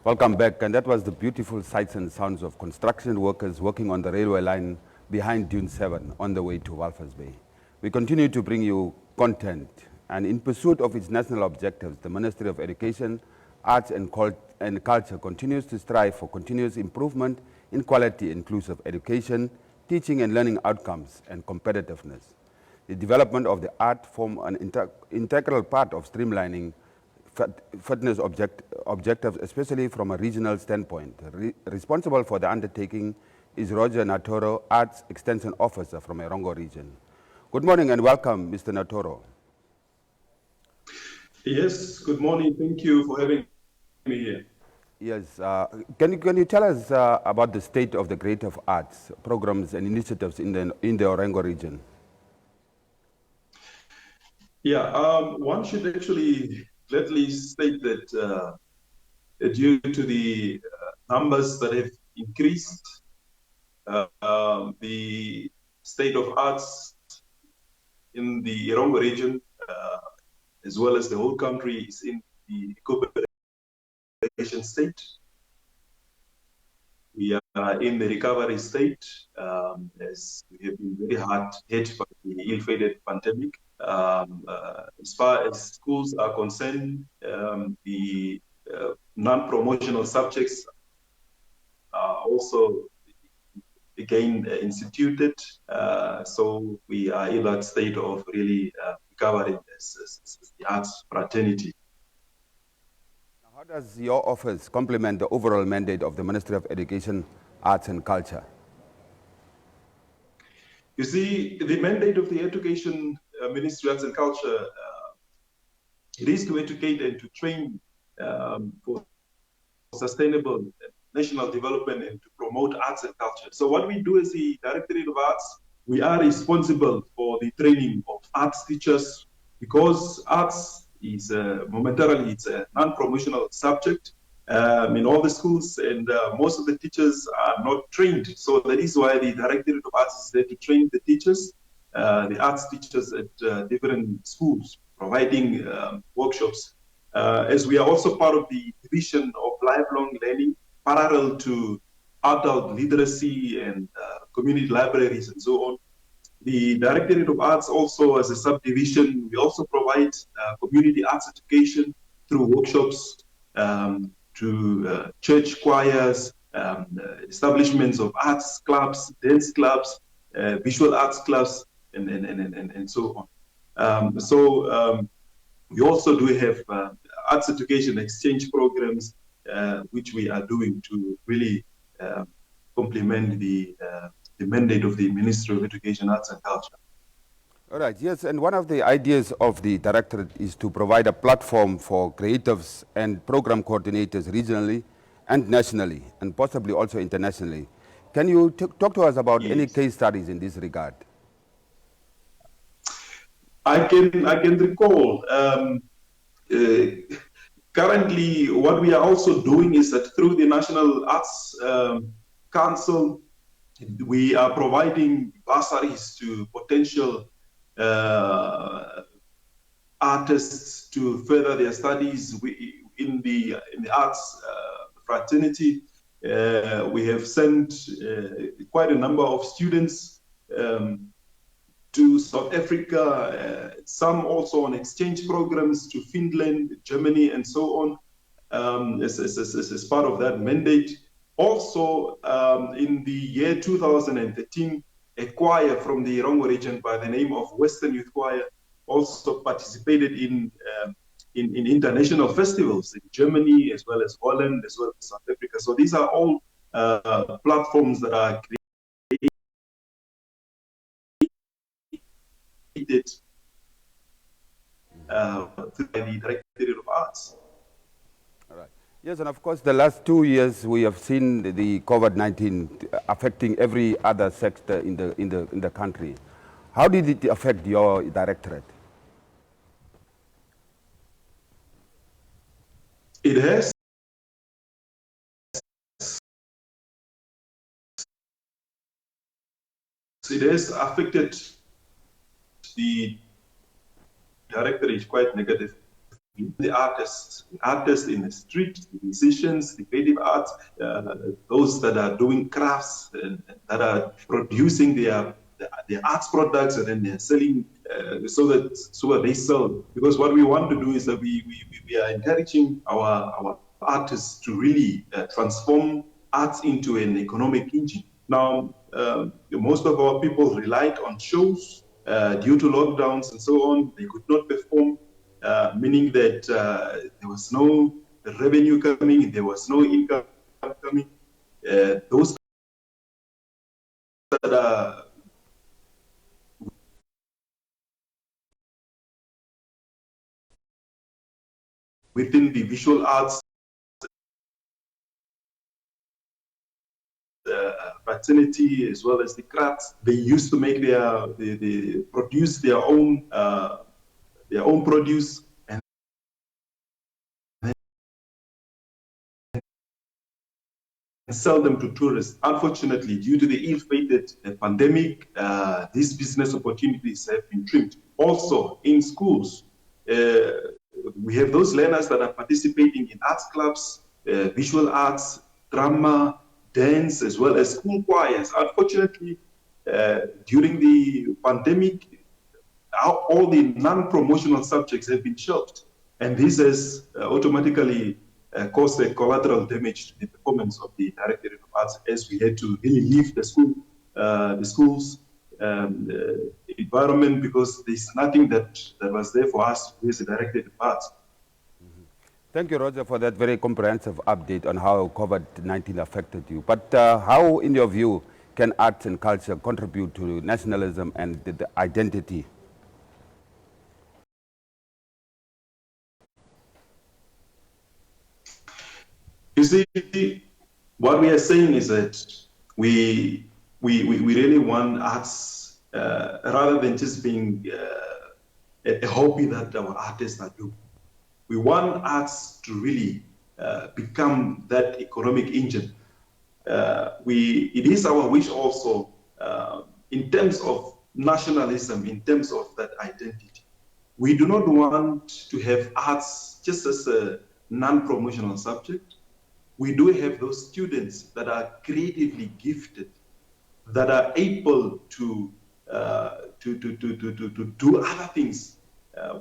Welcome back, and that was the beautiful sights and sounds of construction workers working on the railway line behind Dune 7 on the way to Walvis Bay. We continue to bring you content, and in pursuit of its national objectives, the Ministry of Education, Arts and Culture continues to strive for continuous improvement in quality inclusive education, teaching and learning outcomes, and competitiveness. The development of the art form an integral part of streamlining fitness objectives, especially from a regional standpoint. Responsible for the undertaking is Roger Nautoro, Arts Extension Officer from Erongo region. Good morning and welcome, Mr. Nautoro. Yes, good morning. Thank you for having me here. Yes, can you tell us about the state of the creative arts programs and initiatives in the Erongo region? Yeah, one should actually gladly state that due to the numbers that have increased, the state of arts in the Erongo region, as well as the whole country, is in the cooperation state. We are in the recovery state, as we have been very hard hit by the ill-fated pandemic. As far as schools are concerned, the non-promotional subjects are also again instituted. So we are in that state of really recovering as the arts fraternity. How does your office complement the overall mandate of the Ministry of Education, Arts and Culture? You see, the mandate of the Education Ministry, Arts and Culture, it is to educate and to train for sustainable national development and to promote arts and culture. So what we do as the Directorate of Arts, we are responsible for the training of arts teachers, because arts is momentarily it's a non-promotional subject in all the schools, and most of the teachers are not trained. So that is why the Directorate of Arts is there to train the teachers, the arts teachers at different schools, providing workshops. As we are also part of the division of lifelong learning, parallel to adult literacy and community libraries and so on. The Directorate of Arts also, as a subdivision, we also provide community arts education through workshops to church choirs, establishments of arts clubs, dance clubs, visual arts clubs, and so on. We also do have arts education exchange programs, which we are doing to really complement the mandate of the Ministry of Education, Arts and Culture. All right, yes, and one of the ideas of the Directorate is to provide a platform for creatives and program coordinators regionally and nationally, and possibly also internationally. Can you talk to us about any case studies in this regard? I can recall. Currently, what we are also doing is that through the National Arts Council, we are providing bursaries to potential artists to further their studies in the arts fraternity. We have sent quite a number of students to South Africa, some also on exchange programs to Finland, Germany, and so on, as part of that mandate. Also, in the year 2013, a choir from the Erongo region by the name of Western Youth Choir also participated in international festivals in Germany, as well as Holland, as well as South Africa. So these are all platforms that are created through the Directorate of Arts. All right. Yes, and of course, the last 2 years we have seen the COVID-19 affecting every other sector in the country. How did it affect your directorate? It has affected the directorate quite negatively. the artists in the street, the musicians, the creative arts, those that are doing crafts and that are producing their arts products and then they're selling so that they sell. Because what we want to do is that we are encouraging our artists to really transform arts into an economic engine. Now, most of our people relied on shows due to lockdowns and so on. They could not perform, meaning that there was no revenue coming, there was no income coming. Those that are within the visual arts, fraternity, as well as the crafts, they used to make they produce their own produce and sell them to tourists. Unfortunately, due to the ill-fated pandemic, these business opportunities have been trimmed. Also, in schools, we have those learners that are participating in arts clubs, visual arts, drama, dance, as well as school choirs. Unfortunately, during the pandemic, all the non-promotional subjects have been shelved. And this has automatically caused a collateral damage to the performance of the Directorate of Arts as we had to really leave the school's environment because there's nothing that was there for us with the Directorate of Arts. Thank you, Roger, for that very comprehensive update on how COVID-19 affected you. But how, in your view, can arts and culture contribute to nationalism and the identity? You see, what we are saying is that we really want arts, rather than just being a hobby that our artists are doing. We want arts to really become that economic engine. It is our wish also, in terms of nationalism, in terms of that identity. We do not want to have arts just as a non-promotional subject. We do have those students that are creatively gifted, that are able to do other things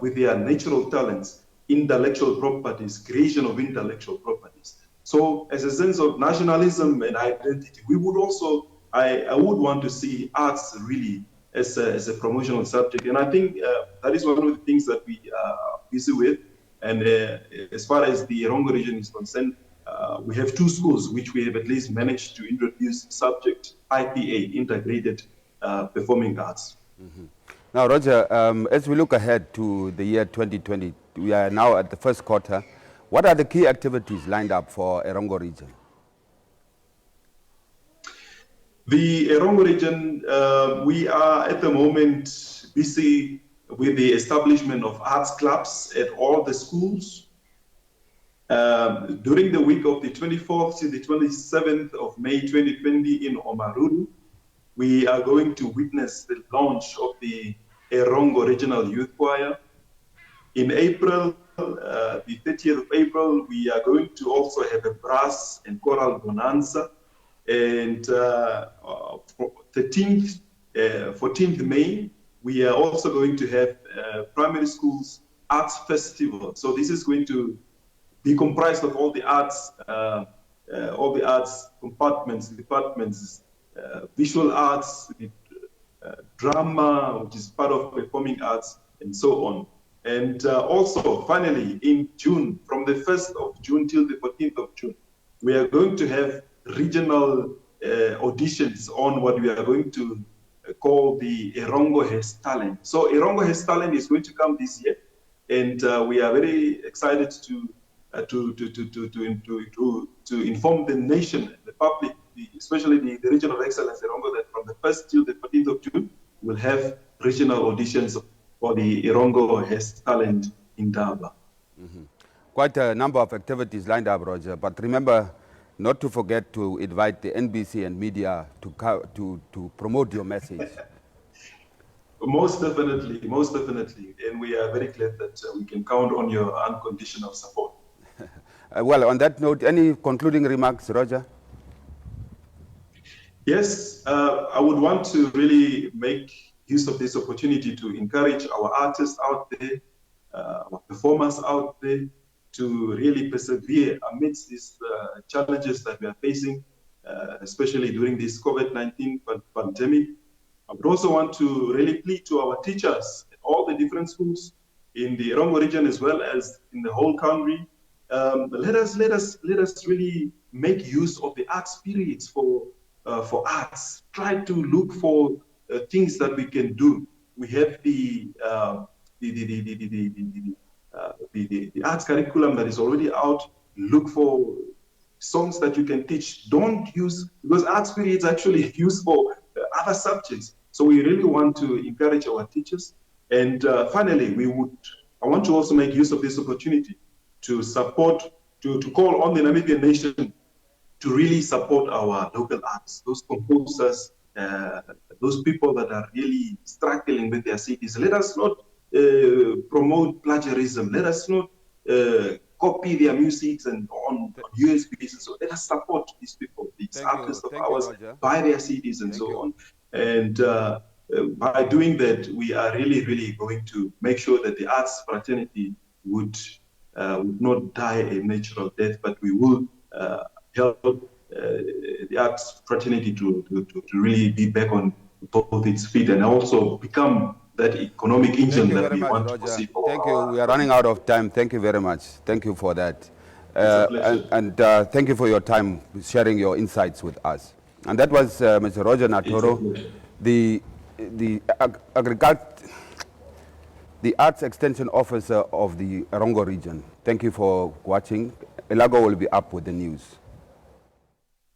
with their natural talents, intellectual properties, creation of intellectual properties. So as a sense of nationalism and identity, we would also, I would want to see arts really as a promotional subject. And I think that is one of the things that we are busy with. And as far as the Erongo region is concerned, we have 2 schools which we have at least managed to introduce subject IPA, Integrated Performing Arts. Mm-hmm. Now, Roger, as we look ahead to the year 2020, we are now at the first quarter. What are the key activities lined up for Erongo region? The Erongo region, we are at the moment busy with the establishment of arts clubs at all the schools. During the week of the 24th to the 27th of May 2020 in Omaruru, we are going to witness the launch of the Erongo Regional Youth Choir. In April, the 30th of April, we are going to also have a brass and choral bonanza. And 14th May, we are also going to have primary schools arts festival. So this is going to be comprised of all the arts departments, visual arts, drama, which is part of performing arts, and so on. And also, finally, in June, from the 1st of June till the 14th of June, we are going to have regional auditions on what we are going to call the Erongo Has Talent. So Erongo Has Talent is going to come this year, and we are very excited to inform the nation, the public, especially the Region of Excellence Erongo, that from the 1st till the 14th of June, we'll have regional auditions for the Erongo Has Talent in Daba. Mm-hmm. Quite a number of activities lined up, Roger, but remember not to forget to invite the NBC and media to promote your message. Most definitely, most definitely. And we are very glad that we can count on your unconditional support. Well, on that note, any concluding remarks, Roger? Yes, I would want to really make use of this opportunity to encourage our artists out there, our performers out there, to really persevere amidst these challenges that we are facing, especially during this COVID-19 pandemic. I would also want to really plead to our teachers in all the different schools in the Rongo region as well as in the whole country. Let us really make use of the art spirits for arts. Try to look for things that we can do. We have the arts curriculum that is already out. Look for songs that you can teach. Don't use, because art spirit is actually used for other subjects. So we really want to encourage our teachers. And finally, I want to also make use of this opportunity to support, to call on the Namibian nation to really support our local arts, those composers, those people that are really struggling with their cities. Let us not promote plagiarism. Let us not copy their music and on USBs. So let us support these people, these artists of ours, buy their CDs and so on. And by doing that, we are really, really going to make sure that the arts fraternity would not die a natural death, but we will help the arts fraternity to really be back on both its feet and also become that economic engine that we want to see for. Thank you. We are running out of time. Thank you very much. Thank you for that. And thank you for your time sharing your insights with us. And that was Mr. Roger Nautoro, the Arts Extension Officer of the Rongo region. Thank you for watching. Elago will be up with the news.